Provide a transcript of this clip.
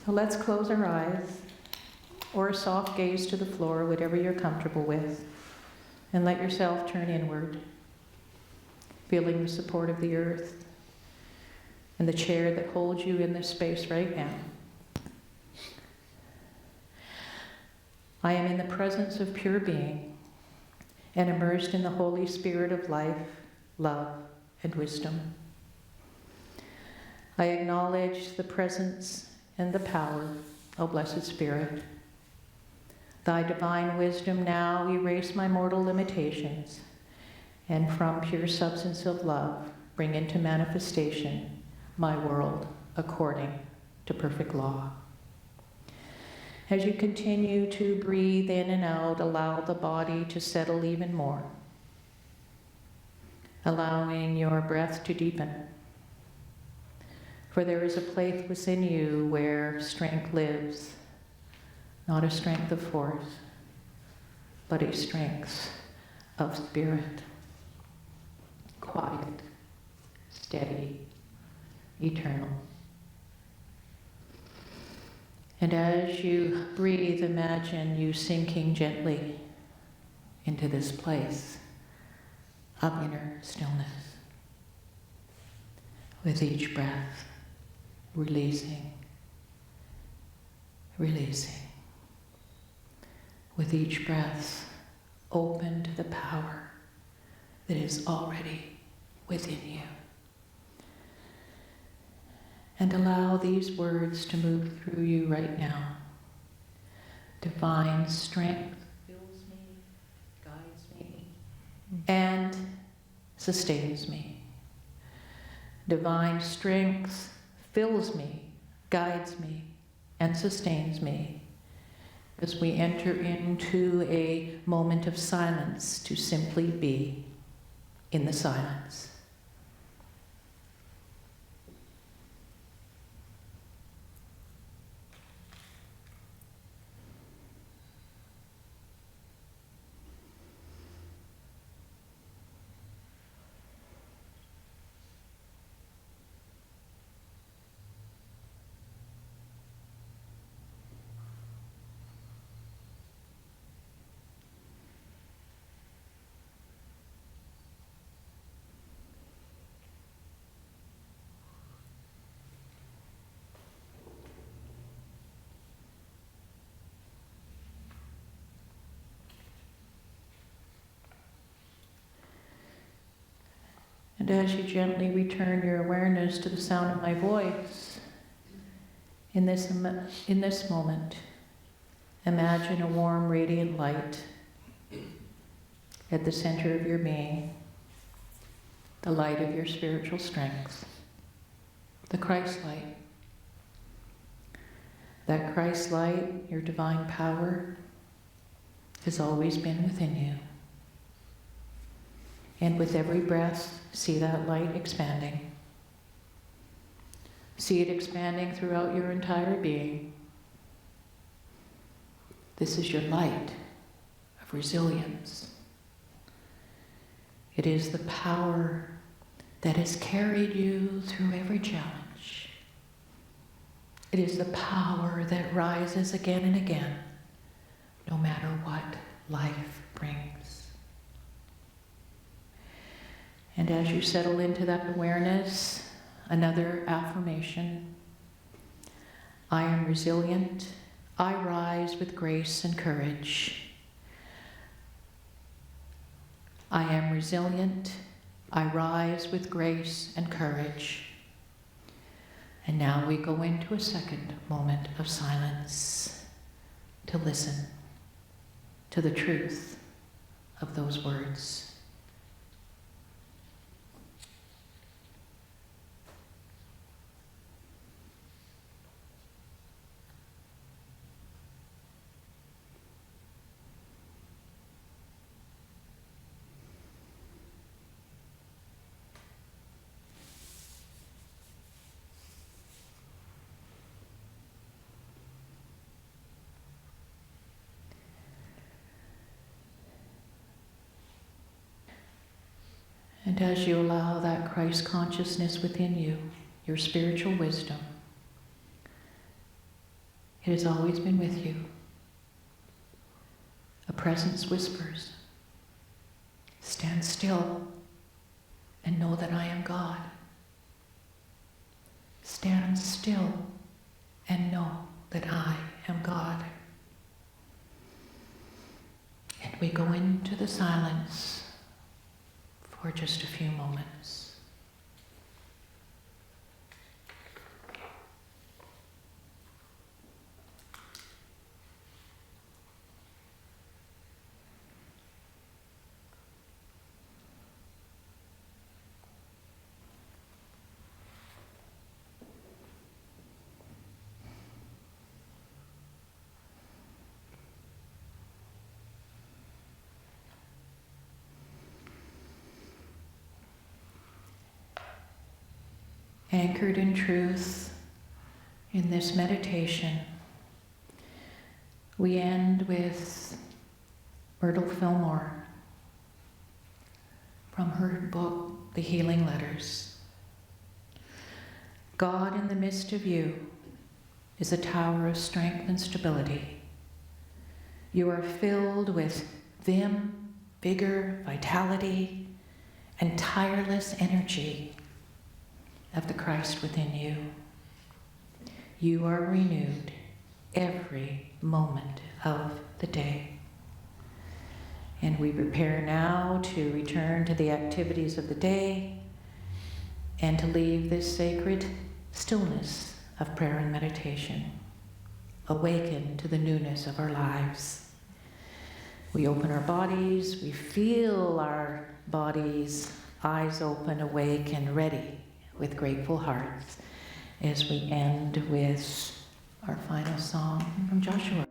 So let's close our eyes, or a soft gaze to the floor, whatever you're comfortable with, and let yourself turn inward, feeling the support of the earth and the chair that holds you in this space right now. I am in the presence of pure being and immersed in the Holy Spirit of life, love, and wisdom. I acknowledge the presence and the power, O Blessed Spirit. Thy divine wisdom now erase my mortal limitations, and from pure substance of love bring into manifestation my world according to perfect law. As you continue to breathe in and out, allow the body to settle even more, allowing your breath to deepen. For there is a place within you where strength lives, not a strength of force, but a strength of spirit. Quiet, steady, eternal. And as you breathe, imagine you sinking gently into this place of inner stillness. With each breath, releasing, releasing. With each breath, open to the power that is already within you. And allow these words to move through you right now. Divine strength fills me, guides me, and sustains me. Divine strength fills me, guides me, and sustains me, as we enter into a moment of silence to simply be in the silence. And as you gently return your awareness to the sound of my voice, in this moment, imagine a warm, radiant light at the center of your being, the light of your spiritual strength, the Christ light. That Christ light, your divine power, has always been within you. And with every breath, see that light expanding. See it expanding throughout your entire being. This is your light of resilience. It is the power that has carried you through every challenge. It is the power that rises again and again, no matter what life brings. And as you settle into that awareness, another affirmation. I am resilient. I rise with grace and courage. I am resilient. I rise with grace and courage. And now we go into a second moment of silence to listen to the truth of those words. And as you allow that Christ consciousness within you, your spiritual wisdom, It has always been with you. A presence whispers, stand still and know that I am God. Stand still and know that I am God. And we go into the silence for just a few moments. Anchored in truth, in this meditation, we end with Myrtle Fillmore from her book, The Healing Letters. God in the midst of you is a tower of strength and stability. You are filled with vim, vigor, vitality, and tireless energy of the Christ within you. You are renewed every moment of the day. And we prepare now to return to the activities of the day and to leave this sacred stillness of prayer and meditation. Awaken to the newness of our lives. We open our bodies, we feel our bodies, eyes open, awake, and ready with grateful hearts as we end with our final song from Joshua.